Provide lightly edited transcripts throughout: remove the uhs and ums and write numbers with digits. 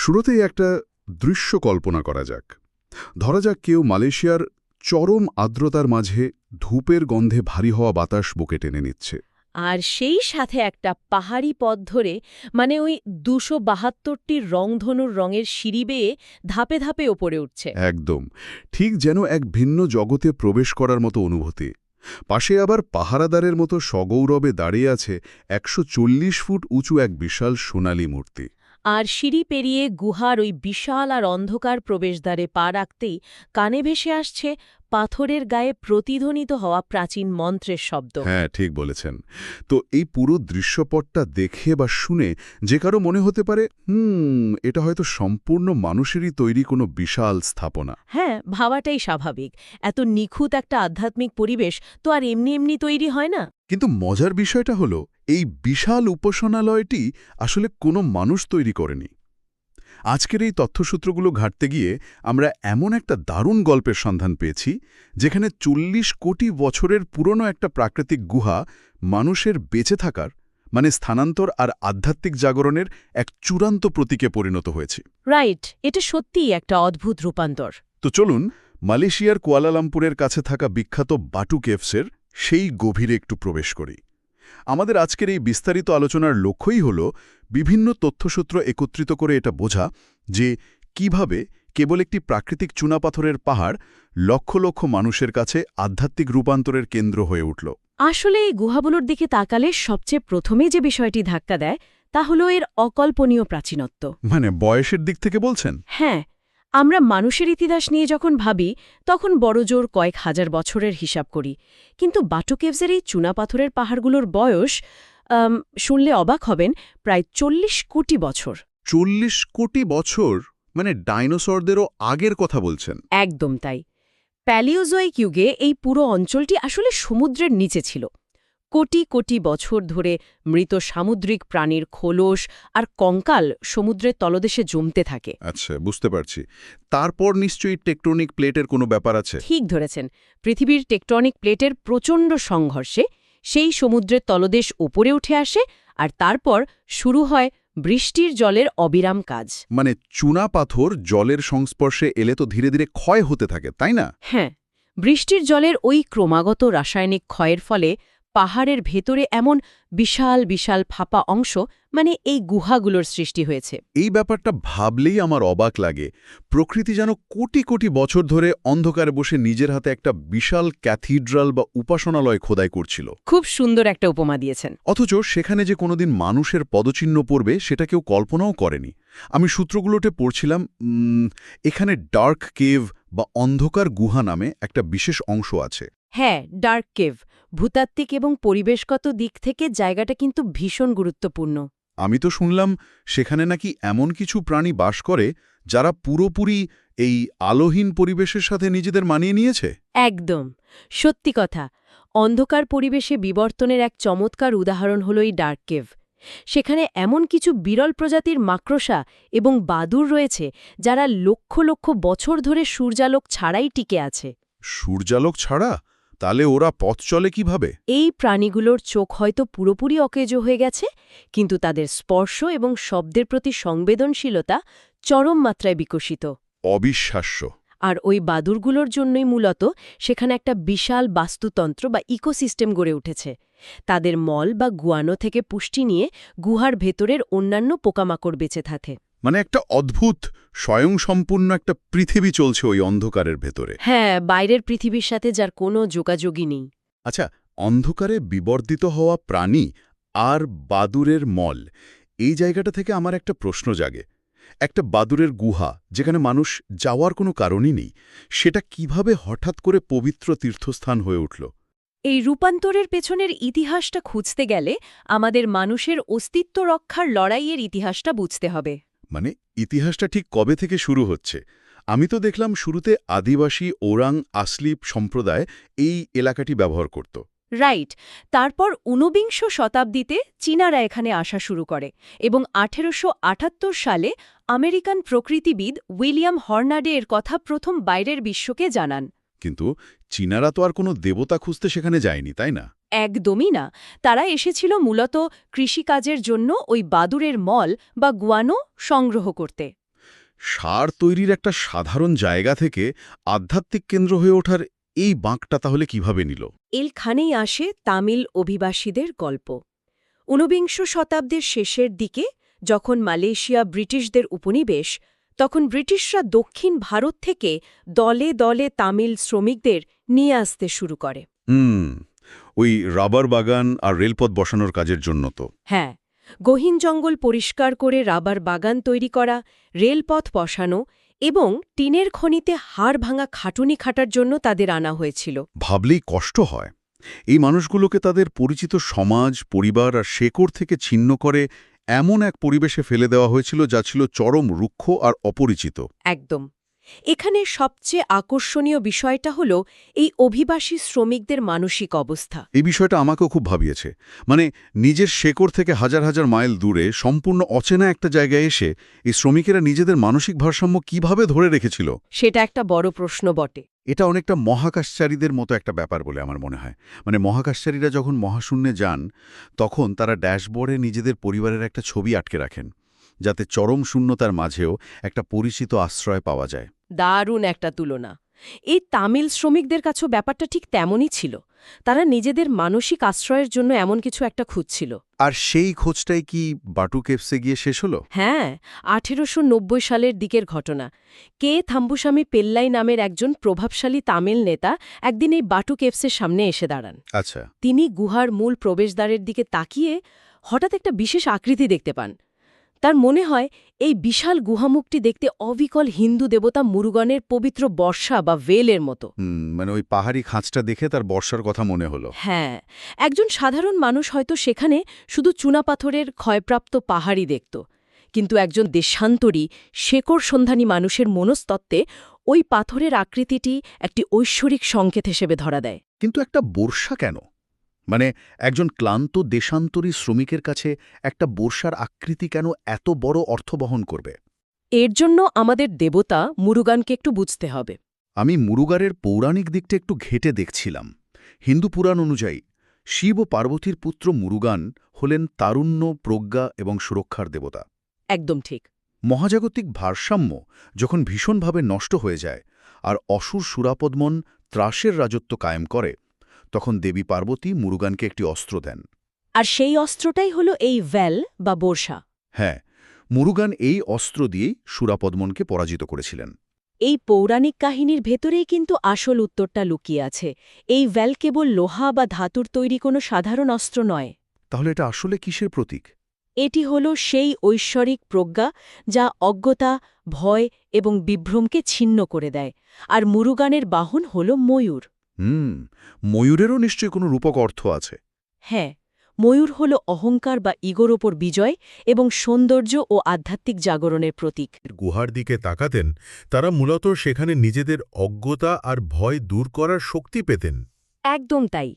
শুরুতেই একটা দৃশ্য কল্পনা করা যাক। ধরা যাক কেউ মালয়েশিয়ার চরম আর্দ্রতার মাঝে ধূপের গন্ধে ভারী হওয়া বাতাস বুকে টেনে নিচ্ছে। আর সেই সাথে একটা পাহাড়ি পথ ধরে মানে ওই ২৭২টির রংধনুর রঙের সিঁড়ি বেয়ে ধাপে ধাপে ওপরে উঠছে। একদম ঠিক যেন এক ভিন্ন জগতে প্রবেশ করার মতো অনুভূতি। পাশে আবার পাহারাদারের মতো সগৌরবে দাঁড়িয়ে আছে ১৪০ ফুট উঁচু এক বিশাল সোনালী মূর্তি। আর সিঁড়ি পেরিয়ে গুহার ওই বিশাল আর অন্ধকার প্রবেশদ্বারে পা রাখতেই কানে ভেসে আসছে পাথরের গায়ে প্রতিধ্বনিত হওয়া প্রাচীন মন্ত্রের শব্দ। হ্যাঁ, ঠিক বলেছেন। তো এই পুরো দৃশ্যপটটা দেখে বা শুনে যে কারো মনে হতে পারে এটা হয়তো সম্পূর্ণ মানুষেরই তৈরি কোনো বিশাল স্থাপনা। হ্যাঁ, ভাবাটাই স্বাভাবিক। এত নিখুঁত একটা আধ্যাত্মিক পরিবেশ তো আর এমনি এমনি তৈরি হয় না। কিন্তু মজার বিষয়টা হলো এই বিশাল উপাসনালয়টি আসলে কোনো মানুষ তৈরি করেনি। আজকের এই তথ্যসূত্রগুলো ঘাঁটতে গিয়ে আমরা এমন একটা দারুণ গল্পের সন্ধান পেয়েছি যেখানে ৪০ কোটি বছরের পুরনো একটা প্রাকৃতিক গুহা মানুষের বেঁচে থাকার মানে স্থানান্তর আর আধ্যাত্মিক জাগরণের এক চূড়ান্ত প্রতীকে পরিণত হয়েছে। রাইট, এটা সত্যিই একটা অদ্ভুত রূপান্তর। তো চলুন মালয়েশিয়ার কুয়ালালামপুরের কাছে থাকা বিখ্যাত বাটু কেভসের সেই গভীরে একটু প্রবেশ করি। আমাদের আজকের এই বিস্তারিত আলোচনার লক্ষ্যই হল বিভিন্ন তথ্যসূত্র একত্রিত করে এটা বোঝা যে কিভাবে কেবল একটি প্রাকৃতিক চুনাপাথরের পাহাড় লক্ষ লক্ষ মানুষের কাছে আধ্যাত্মিক রূপান্তরের কেন্দ্র হয়ে উঠল। আসলে এই গুহাগুলোর দিকে তাকালে সবচেয়ে প্রথমে যে বিষয়টি ধাক্কা দেয় তা হলো এর অকল্পনীয় প্রাচীনত্ব। মানে বয়সের দিক থেকে বলছেন? হ্যাঁ, আমরা মানুষের ইতিহাস নিয়ে যখন ভাবি তখন বড়জোর কয়েক হাজার বছরের হিসাব করি, কিন্তু বাটু কেভসের এই চুনাপাথরের পাহাড়গুলোর বয়স শুনলে অবাক হবেন, প্রায় ৪০ কোটি বছর। ৪০ কোটি বছর? মানে ডাইনোসরদেরও আগের কথা বলছেন? একদম তাই। প্যালিওজোয়িক যুগে এই পুরো অঞ্চলটি আসলে সমুদ্রের নিচে ছিল। কোটি কোটি বছর ধরে মৃত সামুদ্রিক প্রাণীর খোলস আর কঙ্কাল সমুদ্রের তলদেশে জমতে থাকে। আচ্ছা, বুঝতে পারছি। তারপর নিশ্চয়ই টেকটনিক প্লেটের কোনো ব্যাপার আছে? ঠিক ধরেছেন। পৃথিবীর টেকটনিক প্লেটের প্রচণ্ড সংঘর্ষে সেই সমুদ্রের তলদেশ উপরে উঠে আসে আর তারপর শুরু হয় বৃষ্টির জলের অবিরাম কাজ। মানে চুনা পাথর জলের সংস্পর্শে এলে তো ধীরে ধীরে ক্ষয় হতে থাকে, তাই না? হ্যাঁ, বৃষ্টির জলের ওই ক্রমাগত রাসায়নিক ক্ষয়ের ফলে পাহাড়ের ভেতরে এমন বিশাল বিশাল ফাঁপা অংশ মানে এই গুহাগুলোর সৃষ্টি হয়েছে। এই ব্যাপারটা ভাবলেই আমার অবাক লাগে। প্রকৃতি যেন কোটি কোটি বছর ধরে অন্ধকারে বসে নিজের হাতে একটা বিশাল ক্যাথিড্রাল বা উপাসনালয় খোদাই করছিল। খুব সুন্দর একটা উপমা দিয়েছেন। অথচ সেখানে যে কোনোদিন মানুষের পদচিহ্ন পড়বে সেটা কেউ কল্পনাও করেনি। আমি সূত্রগুলোতে পড়ছিলাম এখানে ডার্ক কেভ বা অন্ধকার গুহা নামে একটা বিশেষ অংশ আছে। হ্যাঁ, ডার্ক কেভ। ভূতাত্ত্বিক এবং পরিবেশগত দিক থেকে জায়গাটা কিন্তু ভীষণ গুরুত্বপূর্ণ। আমি তো শুনলাম সেখানে নাকি এমন কিছু প্রাণী বাস করে যারা পুরোপুরি এই আলোহীন পরিবেশের সাথে নিজেদের মানিয়ে নিয়েছে। একদম সত্যি কথা। অন্ধকার পরিবেশে বিবর্তনের এক চমৎকার উদাহরণ হল এই ডার্ক কেভ। সেখানে এমন কিছু বিরল প্রজাতির মাকড়সা এবং বাদুড় রয়েছে যারা লক্ষ লক্ষ বছর ধরে সূর্যালোক ছাড়াই টিকে আছে। সূর্যালোক ছাড়া? তাহলে ওরা পথ চলে কিভাবে? এই প্রাণীগুলোর চোখ হয়তো পুরোপুরি অকেজ হয়ে গেছে, কিন্তু তাদের স্পর্শ এবং শব্দের প্রতি সংবেদনশীলতা চরম মাত্রায় বিকশিত। অবিশ্বাস্য। আর ওই বাদুড়গুলোর জন্যই মূলত সেখানে একটা বিশাল বাস্তুতন্ত্র বা ইকোসিস্টেম গড়ে উঠেছে। তাদের মল বা গুয়ানো থেকে পুষ্টি নিয়ে গুহার ভেতরের অন্যান্য পোকামাকড় বেঁচে থাকে। মানে একটা অদ্ভুত স্বয়ংসম্পূর্ণ একটা পৃথিবী চলছে ওই অন্ধকারের ভেতরে। হ্যাঁ, বাইরের পৃথিবীর সাথে যার কোনো যোগাযোগই নেই। আচ্ছা, অন্ধকারে বিবর্ধিত হওয়া প্রাণী আর বাদুড়ের মল, এই জায়গাটা থেকে আমার একটা প্রশ্ন জাগে। একটা বাদুড়ের গুহা যেখানে মানুষ যাওয়ার কোনো কারণই নেই, সেটা কিভাবে হঠাৎ করে পবিত্র তীর্থস্থান হয়ে উঠল? এই রূপান্তরের পেছনের ইতিহাসটা খুঁজতে গেলে আমাদের মানুষের অস্তিত্ব রক্ষার লড়াইয়ের ইতিহাসটা বুঝতে হবে। মানে ইতিহাসটা ঠিক কবে থেকে শুরু হচ্ছে? আমি তো দেখলাম শুরুতে আদিবাসী ওরাং আসলিপ সম্প্রদায় এই এলাকাটি ব্যবহার করত। রাইট। তারপর ১৯বিংশ শতাব্দীতে চীনারা এখানে আসা শুরু করে এবং ১৮৭৮ সালে আমেরিকান প্রকৃতিবিদ উইলিয়াম হর্নাডে এর কথা প্রথম বাইরের বিশ্বকে জানান। কিন্তু চীনারা তো আর কোনো দেবতা খুঁজতে সেখানে যায়নি, তাই না? একদমই না। তারা এসেছিল মূলত কৃষিকাজের জন্য ওই বাদুড়ের মল বা গুয়ানো সংগ্রহ করতে। সার তৈরির একটা সাধারণ জায়গা থেকে আধ্যাত্মিক কেন্দ্র হয়ে ওঠার এই বাঁকটা তাহলে কিভাবে নিল? এখানেই আসে তামিল অভিবাসীদের গল্প। ঊনবিংশ শতাব্দীর শেষের দিকে যখন মালয়েশিয়া ব্রিটিশদের উপনিবেশ, তখন ব্রিটিশরা দক্ষিণ ভারত থেকে দলে দলে তামিল শ্রমিকদের নিয়ে আসতে শুরু করে। ওই রাবার বাগান আর রেলপথ বসানোর কাজের জন্য তো। হ্যাঁ, গহীন জঙ্গল পরিষ্কার করে রাবার বাগান তৈরি করা, রেলপথ বসানো এবং টিনের খনিতে হাড় ভাঙা খাটুনি খাটার জন্য তাদের আনা হয়েছিল। ভাবলেই কষ্ট হয়। এই মানুষগুলোকে তাদের পরিচিত সমাজ, পরিবার আর শেকড় থেকে ছিন্ন করে এমন এক পরিবেশে ফেলে দেওয়া হয়েছিল যা ছিল চরম রুক্ষ আর অপরিচিত। একদম। এখানে সবচেয়ে আকর্ষণীয় বিষয়টা হল এই অভিবাসী শ্রমিকদের মানসিক অবস্থা। এই বিষয়টা আমাকেও খুব ভাবিয়েছে। মানে নিজের শেকড় থেকে হাজার হাজার মাইল দূরে সম্পূর্ণ অচেনা একটা জায়গায় এসে এই শ্রমিকেরা নিজেদের মানসিক ভারসাম্য কিভাবে ধরে রেখেছিল। সেটা একটা বড় প্রশ্ন বটে। এটা অনেকটা মহাকাশচারীদের মতো একটা ব্যাপার বলে আমার মনে হয়। মানে মহাকাশচারীরা যখন মহাশূন্যে যান তখন তারা ড্যাশবোর্ডে নিজেদের পরিবারের একটা ছবি আটকে রাখেন, যাতে চরম শূন্যতার মাঝেও একটা পরিচিত আশ্রয় পাওয়া যায়। দারুণ একটা তুলনা। এই তামিল শ্রমিকদের কাছেও ব্যাপারটা ঠিক তেমনই ছিল। তারা নিজেদের মানসিক আশ্রয়ের জন্য এমন কিছু একটা খুঁজছিল। আর সেই খোঁজটাই কি বাটু কেভসে গিয়ে শেষ হলো? হ্যাঁ, 1890 সালের দিকের ঘটনা। কে থাম্বুস্বামী পেল্লাই নামের একজন প্রভাবশালী তামিল নেতা একদিন এই বাটু কেভসের সামনে এসে দাঁড়ান। আচ্ছা। তিনি গুহার মূল প্রবেশদ্বারের দিকে তাকিয়ে হঠাৎ একটা বিশেষ আকৃতি দেখতে পান। তার মনে হয় এই বিশাল গুহামুখটি দেখতে অবিকল হিন্দু দেবতা মুরুগনের পবিত্র বর্ষা বা ভেলের মতো। মানে ওই পাহাড়ি খাঁজটা দেখে তার বর্ষার কথা মনে হলো। হ্যাঁ, একজন সাধারণ মানুষ হয়তো সেখানে শুধু চুনাপাথরের ক্ষয়প্রাপ্ত পাহাড়ই দেখত, কিন্তু একজন দেশান্তরী শেকড় সন্ধানী মানুষের মনস্তত্ত্বে ওই পাথরের আকৃতিটি একটি ঐশ্বরিক সংকেত হিসেবে ধরা দেয়। কিন্তু একটা বর্ষা কেন? মানে একজন ক্লান্ত দেশান্তরী শ্রমিকের কাছে একটা বর্ষার আকৃতি কেন এত বড় অর্থ বহন করবে? এর জন্য আমাদের দেবতা মুরুগানকে একটু বুঝতে হবে। আমি মুরুগানের পৌরাণিক দিকটা একটু ঘেঁটে দেখছিলাম। হিন্দু পুরাণ অনুযায়ী শিব ও পার্বতীর পুত্র মুরুগান হলেন তারুণ্য, প্রজ্ঞা এবং সুরক্ষার দেবতা। একদম ঠিক। মহাজাগতিক ভারসাম্য যখন ভীষণভাবে নষ্ট হয়ে যায় আর অসুর সুরাপদ্মন ত্রাসের রাজত্ব কায়েম করে, তখন দেবী পার্বতী মুরুগানকে একটি অস্ত্র দেন। আর সেই অস্ত্রটাই হলো এই ভ্যাল বা বর্ষা। হ্যাঁ, মুরুগান এই অস্ত্র দিয়েই সুরাপদ্মনকে পরাজিত করেছিলেন। এই পৌরাণিক কাহিনীর ভেতরেই কিন্তু আসল উত্তরটা লুকিয়ে আছে। এই ভ্যাল কেবল লোহা বা ধাতুর তৈরি কোনো সাধারণ অস্ত্র নয়। তাহলে এটা আসলে কিসের প্রতীক? এটি হল সেই ঐশ্বরিক প্রজ্ঞা যা অজ্ঞতা, ভয় এবং বিভ্রমকে ছিন্ন করে দেয়। আর মুরুগানের বাহন হল ময়ূর। ময়ূরেরও নিশ্চয়ই কোনো রূপক অর্থ আছে। হ্যাঁ, ময়ূর হল অহংকার বা ইগোর ওপর বিজয় এবং সৌন্দর্য ও আধ্যাত্মিক জাগরণের প্রতীক। গুহার দিকে তাকাতেন, তারা মূলত সেখানে নিজেদের অজ্ঞতা আর ভয় দূর করার শক্তি পেতেন। একদম তাই।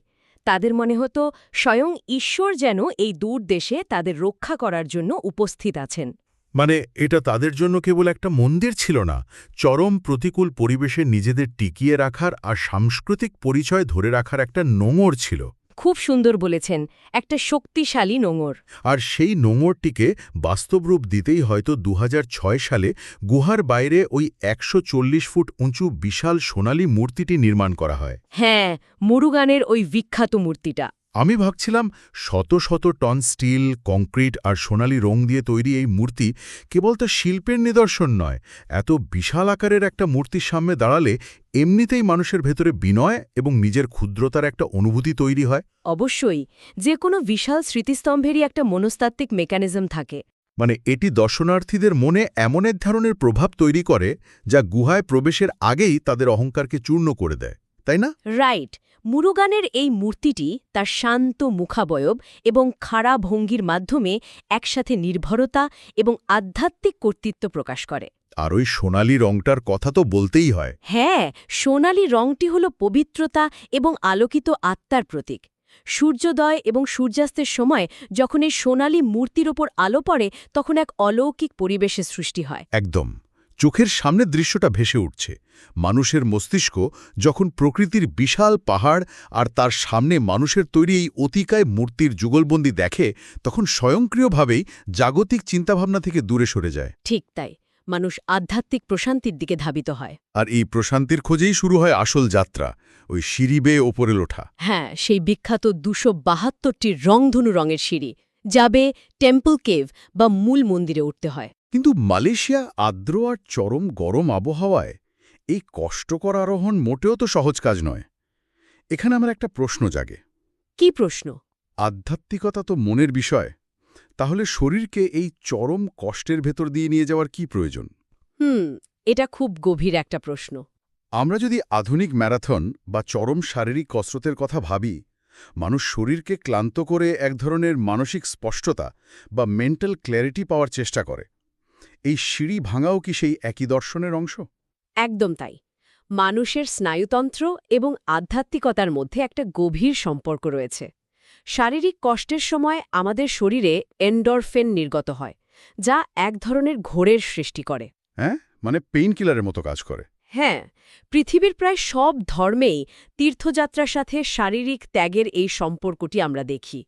তাদের মনে হতো স্বয়ং ঈশ্বর যেন এই দূর দেশে তাদের রক্ষা করার জন্য উপস্থিত আছেন। মানে এটা তাদের জন্য কেবল একটা মন্দির ছিল না, চরম প্রতিকূল পরিবেশে নিজেদের টিকিয়ে রাখার আর সাংস্কৃতিক পরিচয় ধরে রাখার একটা নোঙর ছিল। খুব সুন্দর বলেছেন, একটা শক্তিশালী নোঙর। আর সেই নোঙরটিকে বাস্তবরূপ দিতেই হয়তো 2006 সালে গুহার বাইরে ওই 140 ফুট উঁচু বিশাল সোনালী মূর্তিটি নির্মাণ করা হয়। হ্যাঁ, মুরুগানের ওই বিখ্যাত মূর্তিটা। আমি ভাবছিলাম শত শত টন স্টিল, কংক্রিট আর সোনালি রং দিয়ে তৈরি এই মূর্তি কেবল তা শিল্পের নিদর্শন নয়, এত বিশাল আকারের একটা মূর্তির সামনে দাঁড়ালে এমনিতেই মানুষের ভেতরে বিনয় এবং নিজের ক্ষুদ্রতার একটা অনুভূতি তৈরি হয়। অবশ্যই, যে কোনো বিশাল স্মৃতিস্তম্ভেরই একটা মনস্তাত্ত্বিক মেকানিজম থাকে। মানে এটি দর্শনার্থীদের মনে এমন এক ধরনের প্রভাব তৈরি করে যা গুহায় প্রবেশের আগেই তাদের অহংকারকে চূর্ণ করে দেয়, তাই না? রাইট। মুরুগানের এই মূর্তিটি তার শান্ত মুখাবয়ব এবং খাড়া ভঙ্গির মাধ্যমে একসাথে নির্ভরতা এবং আধ্যাত্মিক কর্তৃত্ব প্রকাশ করে। আর ওই সোনালি রংটার কথা তো বলতেই হয়। হ্যাঁ, সোনালি রংটি হল পবিত্রতা এবং আলোকিত আত্মার প্রতীক। সূর্যোদয় এবং সূর্যাস্তের সময় যখন এই সোনালি মূর্তির ওপর আলো পড়ে, তখন এক অলৌকিক পরিবেশের সৃষ্টি হয়। একদম চোখের সামনে দৃশ্যটা ভেসে উঠছে। মানুষের মস্তিষ্ক যখন প্রকৃতির বিশাল পাহাড় আর তার সামনে মানুষের তৈরি এই অতিকায় মূর্তির যুগলবন্দি দেখে, তখন স্বয়ংক্রিয়ভাবেই জাগতিক চিন্তাভাবনা থেকে দূরে সরে যায়। ঠিক তাই। মানুষ আধ্যাত্মিক প্রশান্তির দিকে ধাবিত হয়। আর এই প্রশান্তির খোঁজেই শুরু হয় আসল যাত্রা, ওই সিঁড়ি বেয়ে ওপরে ওঠা। হ্যাঁ, সেই বিখ্যাত 272টি রংধনু রঙের সিঁড়ি যাবে টেম্পল কেভ বা মূল মন্দিরে উঠতে হয়। কিন্তু মালয়েশিয়া আর্দ্র আর চরম গরম আবহাওয়ায় এই কষ্টকর আরোহণ মোটেও তো সহজ কাজ নয়। এখানে আমার একটা প্রশ্ন জাগে। কি প্রশ্ন? আধ্যাত্মিকতা তো মনের বিষয়, তাহলে শরীরকে এই চরম কষ্টের ভেতর দিয়ে নিয়ে যাওয়ার কি প্রয়োজন? এটা খুব গভীর একটা প্রশ্ন। আমরা যদি আধুনিক ম্যারাথন বা চরম শারীরিক কসরতের কথা ভাবি, মানুষ শরীরকে ক্লান্ত করে এক ধরনের মানসিক স্পষ্টতা বা মেন্টাল ক্ল্যারিটি পাওয়ার চেষ্টা করে। এই সিঁড়ি ভাঙাও কি সেই একই দর্শনের অংশ? একদম তাই। মানুষের স্নায়ুতন্ত্র এবং আধ্যাত্মিকতার মধ্যে একটা গভীর সম্পর্ক রয়েছে। শারীরিক কষ্টের সময় আমাদের শরীরে এন্ডরফিন নির্গত হয়, যা এক ধরনের ঘোরের সৃষ্টি করে। হ্যাঁ, মানে পেইন কিলারের মতো কাজ করে। হ্যাঁ, পৃথিবীর প্রায় সব ধর্মেই তীর্থযাত্রার সাথে শারীরিক ত্যাগের এই সম্পর্কটি আমরা দেখি।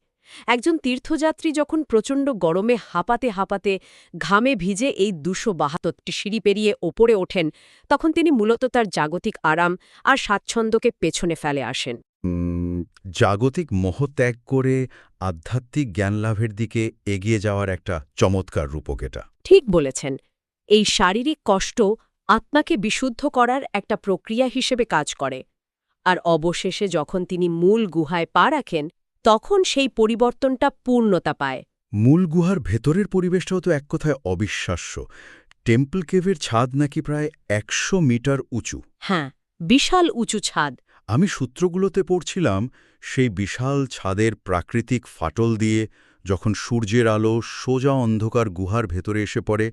একজন তীর্থযাত্রী যখন প্রচণ্ড গরমে হাঁপাতে হাঁপাতে ঘামে ভিজে এই 272টি সিঁড়ি পেরিয়ে ওপরে ওঠেন, তখন তিনি মূলত তার জাগতিক আরাম আর স্বাচ্ছন্দ্যকে পেছনে ফেলে আসেন। জাগতিক মোহ ত্যাগ করে আধ্যাত্মিক জ্ঞানলাভের দিকে এগিয়ে যাওয়ার একটা চমৎকার রূপক এটা। ঠিক বলেছেন। এই শারীরিক কষ্ট আত্মাকে বিশুদ্ধ করার একটা প্রক্রিয়া হিসেবে কাজ করে, আর অবশেষে যখন তিনি মূল গুহায় পা রাখেন, তখন সেই পরিবর্তনটা পূর্ণতা পায়। মূল গুহার ভেতরের পরিবেশটাও তো এক কথায় অবিশ্বাস্য। টেম্পল কেভের ছাদ নাকি প্রায় 100 মিটার উঁচু। হ্যাঁ, বিশাল উঁচু ছাদ। আমি সূত্রগুলোতে পড়ছিলাম, সেই বিশাল ছাদের প্রাকৃতিক ফাটল দিয়ে যখন সূর্যের আলো সোজা অন্ধকার গুহার ভেতরে এসে পড়ে,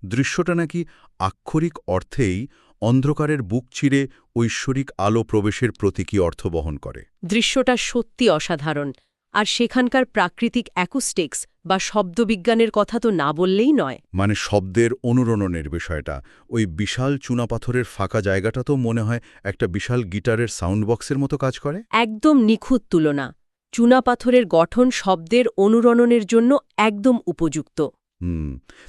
দৃশ্যটা নাকি আক্ষরিক অর্থেই অন্ধকারের বুক চিরে ঐশ্বরিক আলো প্রবেশের প্রতীকী অর্থ বহন করে। দৃশ্যটা সত্যি অসাধারণ, আর সেখানকার প্রাকৃতিক অ্যাকুস্টিক্স বা শব্দবিজ্ঞানের কথা তো না বললেই নয়। মানে শব্দের অনুরণনের বিষয়টা, ওই বিশাল চুনাপাথরের ফাঁকা জায়গাটা তো মনে হয় একটা বিশাল গিটারের সাউন্ড বক্সের মতো কাজ করে। একদম নিখুঁত তুলনা। চুনাপাথরের গঠন শব্দের অনুরণনের জন্য একদম উপযুক্ত।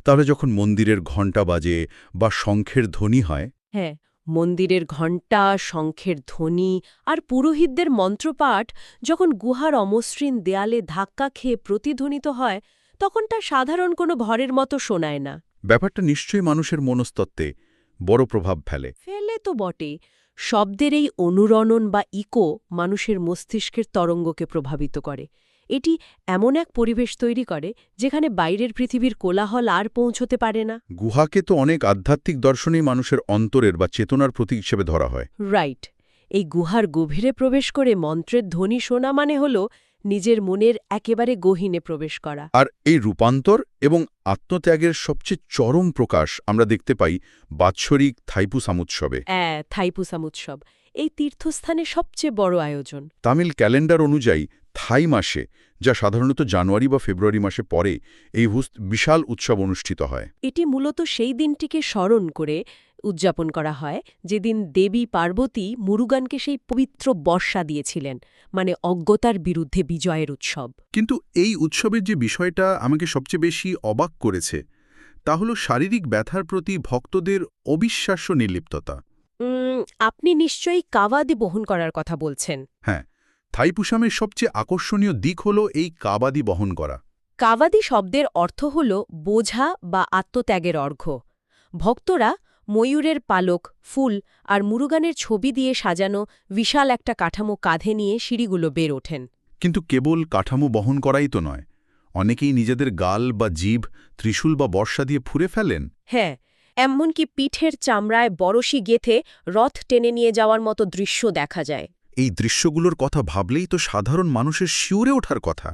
তাহলে যখন মন্দিরের ঘণ্টা বাজে বা শঙ্খের ধ্বনি হয়, হ্যাঁ, মন্দিরের ঘণ্টা, শঙ্খের ধ্বনি আর পুরোহিতদের মন্ত্রপাঠ যখন গুহার অমসৃণ দেয়ালে ধাক্কা খেয়ে প্রতিধ্বনিত হয়, তখন তা সাধারণ কোনো ভরের মতো শোনায় না। ব্যাপারটা নিশ্চয়ই মানুষের মনস্তত্ত্বে বড় প্রভাব ফেলে। ফেলে তো বটে। শব্দের এই অনুরণন বা ইকো মানুষের মস্তিষ্কের তরঙ্গকে প্রভাবিত করে। এটি এমন এক পরিবেশ তৈরি করে যেখানে বাইরের পৃথিবীর কোলাহল আর পৌঁছতে পারে না। গুহাকে তো অনেক আধ্যাত্মিক দর্শনেই মানুষের অন্তরের বা চেতনার প্রতীক হিসেবে ধরা হয়। রাইট। এই গুহার গভীরে প্রবেশ করে মন্ত্রের ধ্বনি শোনা মানে হল নিজের মনের একেবারে গহীনে প্রবেশ করা। আর এই রূপান্তর এবং আত্মত্যাগের সবচেয়ে চরম প্রকাশ আমরা দেখতে পাই বাৎসরিক থাইপুসাম উৎসবে। থাইপুসাম উৎসব এই তীর্থস্থানের সবচেয়ে বড় আয়োজন। তামিল ক্যালেন্ডার অনুযায়ী থাই মাসে, যা সাধারণত জানুয়ারি বা ফেব্রুয়ারি মাসে পরে, এই বিশাল উৎসব অনুষ্ঠিত হয়। এটি মূলত সেই দিনটিকে স্মরণ করে উদযাপন করা হয় যেদিন দেবী পার্বতী মুরুগানকে সেই পবিত্র বর্ষা দিয়েছিলেন, মানে অজ্ঞতার বিরুদ্ধে বিজয়ের উৎসব। কিন্তু এই উৎসবের যে বিষয়টা আমাকে সবচেয়ে বেশি অবাক করেছে, তা হল শারীরিক ব্যথার প্রতি ভক্তদের অবিশ্বাস্য নির্লিপ্ততা। আপনি নিশ্চয়ই কাওয়াদি বহন করার কথা বলছেন। হ্যাঁ, থাইপুসামের সবচেয়ে আকর্ষণীয় দিক হল এই কাবাদি বহন করা। কাওয়াদি শব্দের অর্থ হল বোঝা বা আত্মত্যাগের অর্ঘ্য। ভক্তরা ময়ূরের পালক, ফুল আর মুরুগানের ছবি দিয়ে সাজানো বিশাল একটা কাঠামো কাঁধে নিয়ে সিঁড়িগুলো বের ওঠেন। কিন্তু কেবল কাঠামো বহন করাই তো নয়, অনেকেই নিজেদের গাল বা জিভ ত্রিশূল বা বর্ষা দিয়ে ফুঁড়ে ফেলেন। হ্যাঁ, এমনকি পিঠের চামড়ায় বরশি গেঁথে রথ টেনে নিয়ে যাওয়ার মতো দৃশ্য দেখা যায়। এই দৃশ্যগুলোর কথা ভাবলেই তো সাধারণ মানুষের শিউরে ওঠার কথা।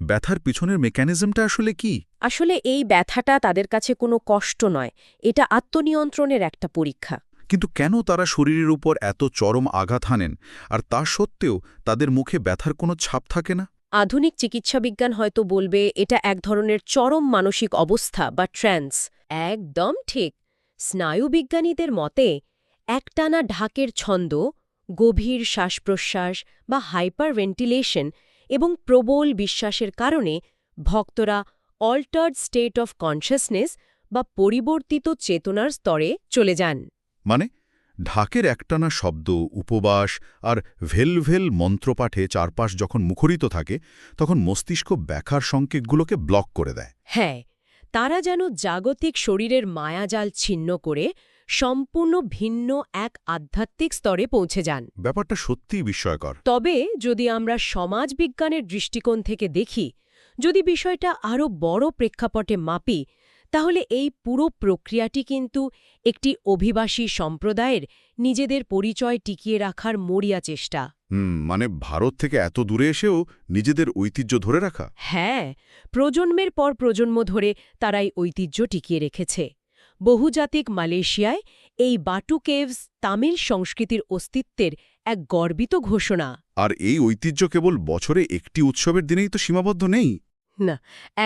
ব্যথার পিছনের মেকানিজমটা আসলে কি? আসলে এই ব্যথাটা তাদের কাছে কোনো কষ্ট নয়, এটা আত্মনিয়ন্ত্রণের একটা পরীক্ষা। কিন্তু কেন তারা শরীরের উপর এত চরম আঘাত হানেন, আর তা সত্ত্বেও তাদের মুখে ব্যথার কোনো ছাপ থাকে না? আধুনিক চিকিৎসাবিজ্ঞান হয়তো বলবে এটা এক ধরনের চরম মানসিক অবস্থা বা ট্র্যান্স। একদম ঠিক। স্নায়ুবিজ্ঞানীদের মতে একটানা ঢাকের ছন্দ, গভীর শ্বাসপ্রশ্বাস বা হাইপারভেন্টিলেশন এবং প্রবল বিশ্বাসের কারণে ভক্তরা অল্টার্ড স্টেট অফ কনশাসনেস বা পরিবর্তিত চেতনার স্তরে চলে যান। মানে ঢাকের একটানা শব্দ, উপবাস আর ভেলভেল মন্ত্রপাঠে চারপাশ যখন মুখরিত থাকে তখন মস্তিষ্ক ব্যাখ্যার সংকেতগুলোকে ব্লক করে দেয়। হ্যাঁ, তারা যেন জাগতিক শরীরের মায়াজাল ছিন্ন করে সম্পূর্ণ ভিন্ন এক আধ্যাত্মিক স্তরে পৌঁছে যান। ব্যাপারটা সত্যিই বিস্ময়কর। তবে যদি আমরা সমাজবিজ্ঞানের দৃষ্টিকোণ থেকে দেখি, যদি বিষয়টা আরও বড় প্রেক্ষাপটে মাপি, তাহলে এই পুরো প্রক্রিয়াটি কিন্তু একটি অভিবাসী সম্প্রদায়ের নিজেদের পরিচয় টিকিয়ে রাখার মরিয়া চেষ্টা। মানে ভারত থেকে এত দূরে এসেও নিজেদের ঐতিহ্য ধরে রাখা। হ্যাঁ, প্রজন্মের পর প্রজন্ম ধরে তারা এই ঐতিহ্য টিকিয়ে রেখেছে। বহুজাতিক মালয়েশিয়ায় এই বাটু কেভস তামিল সংস্কৃতির অস্তিত্বের এক গর্বিত ঘোষণা। আর এই ঐতিহ্য কেবল বছরে একটি উৎসবের দিনেই তো সীমাবদ্ধ নেই। না,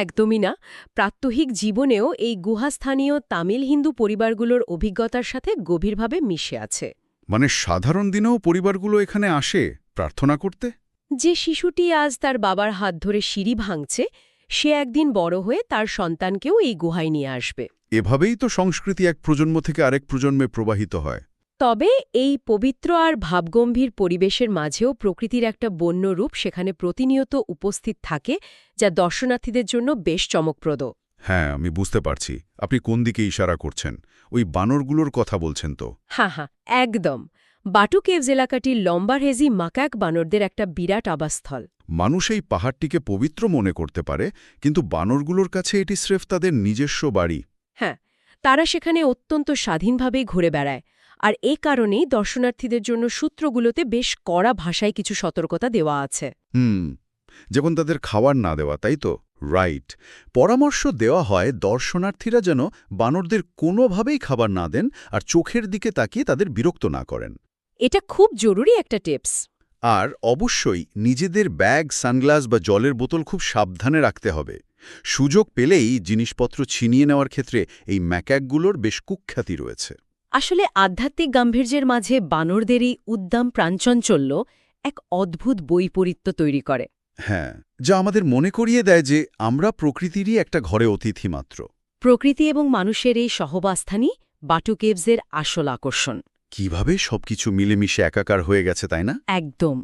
একদমই না। প্রাত্যহিক জীবনেও এই গুহাস্থানীয় তামিল হিন্দু পরিবারগুলোর অভিজ্ঞতার সাথে গভীরভাবে মিশে আছে। মানে সাধারণ দিনেও পরিবারগুলো এখানে আসে প্রার্থনা করতে। যে শিশুটি আজ তার বাবার হাত ধরে সিঁড়ি ভাঙছে, সে একদিন বড় হয়ে তার সন্তানকেও এই গুহায় নিয়ে আসবে। এভাবেই তো সংস্কৃতি এক প্রজন্ম থেকে আরেক প্রজন্মে প্রবাহিত হয়। তবে এই পবিত্র আর ভাবগম্ভীর পরিবেশের মাঝেও প্রকৃতির একটা বন্য রূপ সেখানে প্রতিনিয়ত উপস্থিত থাকে, যা দর্শনার্থীদের জন্য বেশ চমকপ্রদ। হ্যাঁ, আমি বুঝতে পারছি আপনি কোন দিকে ইশারা করছেন। ওই বানরগুলোর কথা বলছেন তো? হ্যাঁ, একদম। বাটু কেভস এলাকাটি লম্বারহেজি মাকাক বানরদের একটা বিরাট আবাসস্থল। মানুষ এই পাহাড়টিকে পবিত্র মনে করতে পারে, কিন্তু বানরগুলোর কাছে এটি স্রেফ তাদের নিজস্ব বাড়ি। হ্যাঁ, তারা সেখানে অত্যন্ত স্বাধীনভাবেই ঘুরে বেড়ায়, আর এ কারণেই দর্শনার্থীদের জন্য সূত্রগুলোতে বেশ কড়া ভাষায় কিছু সতর্কতা দেওয়া আছে। যেমন তাদের খাওয়ার না দেওয়া, তাই তো? রাইট। পরামর্শ দেওয়া হয় দর্শনার্থীরা যেন বানরদের কোনোভাবেই খাবার না দেন আর চোখের দিকে তাকিয়ে তাদের বিরক্ত না করেন। এটা খুব জরুরি একটা টিপস। আর অবশ্যই নিজেদের ব্যাগ, সানগ্লাস বা জলের বোতল খুব সাবধানে রাখতে হবে। সুযোগ পেলেই জিনিসপত্র ছিনিয়ে নেওয়ার ক্ষেত্রে এই ম্যাক্যাকগুলোর বেশ কুখ্যাতি রয়েছে। আসলে আধ্যাত্মিক গাম্ভীর্যের মাঝে বানরদেরই উদ্দাম প্রাণচঞ্চল্য এক অদ্ভুত বৈপরীত্য তৈরি করে। হ্যাঁ, যা আমাদের মনে করিয়ে দেয় যে আমরা প্রকৃতিরই একটা ঘরে অতিথি মাত্র। প্রকৃতি এবং মানুষের এই সহবাস্থানই বাটু কেভসের আসল আকর্ষণ। কিভাবে সবকিছু মিলেমিশে একাকার হয়ে গেছে, তাই না? একদম।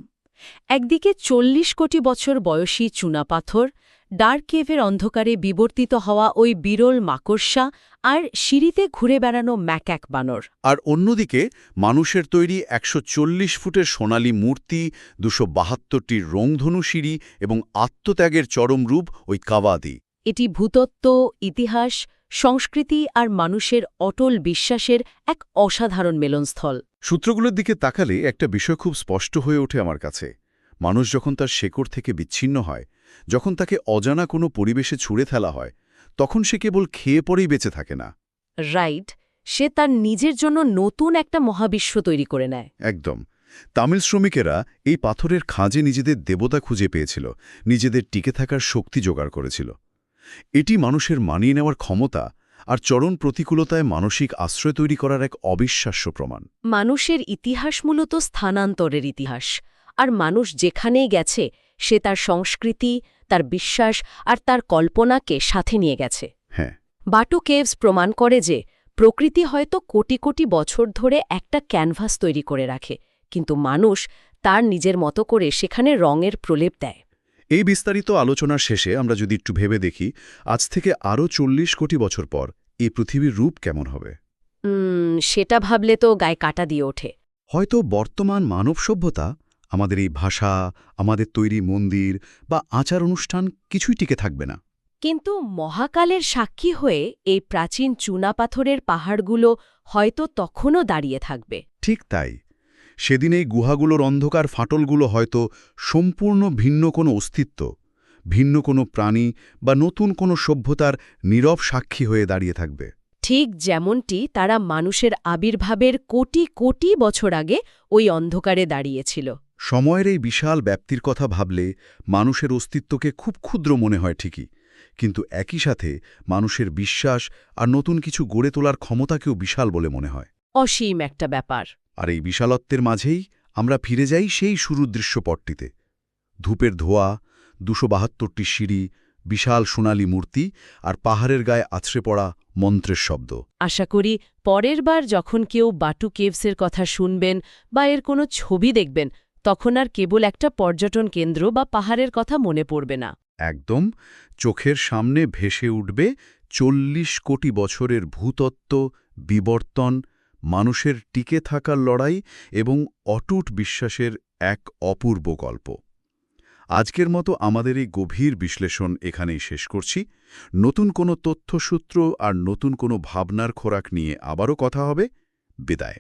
একদিকে ৪০ কোটি বছর বয়সী চুনাপাথর, ডার্ক কেভের অন্ধকারে বিবর্তিত হওয়া ওই বিরল মাকড়সা আর সিঁড়িতে ঘুরে বেড়ানো ম্যাক্যাক বানর। আর অন্যদিকে মানুষের তৈরি ১৪০ ফুটের সোনালী মূর্তি, ২৭২টি রংধনু সিঁড়ি এবং আত্মত্যাগের চরম রূপ ওই কাওয়াদি। এটি ভূতত্ত্ব, ইতিহাস, সংস্কৃতি আর মানুষের অটল বিশ্বাসের এক অসাধারণ মেলনস্থল। সূত্রগুলোর দিকে তাকালে একটা বিষয় খুব স্পষ্ট হয়ে ওঠে আমার কাছে। মানুষ যখন তার শেকড় থেকে বিচ্ছিন্ন হয়, যখন তাকে অজানা কোনো পরিবেশে ছুঁড়ে ফেলা হয়, তখন সে কেবল খেয়ে পরেই বেঁচে থাকে না। রাইট, সে তার নিজের জন্য নতুন একটা মহাবিশ্ব তৈরি করে নেয়। একদম। তামিল শ্রমিকেরা এই পাথরের খাঁজে নিজেদের দেবতা খুঁজে পেয়েছিল, নিজেদের টিকে থাকার শক্তি জোগাড় করেছিল। এটি মানুষের মানিয়ে নেওয়ার ক্ষমতা আর চরম প্রতিকূলতায় মানসিক আশ্রয় তৈরি করার এক অবিশ্বাস্য প্রমাণ। মানুষের ইতিহাস মূলত স্থানান্তরের ইতিহাস, আর মানুষ যেখানেই গেছে সে তার সংস্কৃতি, তার বিশ্বাস আর তার কল্পনাকে সাথে নিয়ে গেছে। হ্যাঁ, বাটু কেভস প্রমাণ করে যে প্রকৃতি হয়তো কোটি কোটি বছর ধরে একটা ক্যানভাস তৈরি করে রাখে, কিন্তু মানুষ তার নিজের মতো করে সেখানে রঙের প্রলেপ দেয়। এই বিস্তারিত আলোচনার শেষে আমরা যদি একটু ভেবে দেখি, আজ থেকে আরও ৪০ কোটি বছর পর এই পৃথিবীর রূপ কেমন হবে? সেটা ভাবলে তো গায়ে কাটা দিয়ে ওঠে। হয়তো বর্তমান মানব সভ্যতা, আমাদের এই ভাষা, আমাদের তৈরি মন্দির বা আচার অনুষ্ঠান কিছুই টিকে থাকবে না। কিন্তু মহাকালের সাক্ষী হয়ে এই প্রাচীন চুনাপাথরের পাহাড়গুলো হয়তো তখনও দাঁড়িয়ে থাকবে। ঠিক তাই। সেদিন এই গুহাগুলোর অন্ধকার ফাটলগুলো হয়তো সম্পূর্ণ ভিন্ন কোনো অস্তিত্ব, ভিন্ন কোনো প্রাণী বা নতুন কোনো সভ্যতার নীরব সাক্ষী হয়ে দাঁড়িয়ে থাকবে। ঠিক যেমনটি তারা মানুষের আবির্ভাবের কোটি কোটি বছর আগে ওই অন্ধকারে দাঁড়িয়েছিল। সময়ের এই বিশাল ব্যাপ্তির কথা ভাবলে মানুষের অস্তিত্বকে খুব ক্ষুদ্র মনে হয় ঠিকই, কিন্তু একই সাথে মানুষের বিশ্বাস আর নতুন কিছু গড়ে তোলার ক্ষমতাকেও বিশাল বলে মনে হয়। অসীম একটা ব্যাপার। আর এই বিশালত্বের মাঝেই আমরা ফিরে যাই সেই শুরুর দৃশ্যপটটিতে। ধূপের ধোয়া, ২৭২টি সিঁড়ি, বিশাল সোনালী মূর্তি আর পাহাড়ের গায়ে আছড়ে পড়া মন্ত্রের শব্দ। আশা করি পরের বার যখন কেউ বাটু কেভসের কথা শুনবেন বা এর কোনো ছবি দেখবেন তখন আর কেবল একটা পর্যটন কেন্দ্র বা পাহাড়ের কথা মনে পড়বে না। একদম চোখের সামনে ভেসে উঠবে ৪০ কোটি বছরের ভূতত্ত্ব, বিবর্তন, মানুষের টিকে থাকার লড়াই এবং অটুট বিশ্বাসের এক অপূর্ব গল্প। আজকের মতো আমাদের এই গভীর বিশ্লেষণ এখানেই শেষ করছি। নতুন কোনো তথ্যসূত্র আর নতুন কোনো ভাবনার খোরাক নিয়ে আবারও কথা হবে। বিদায়।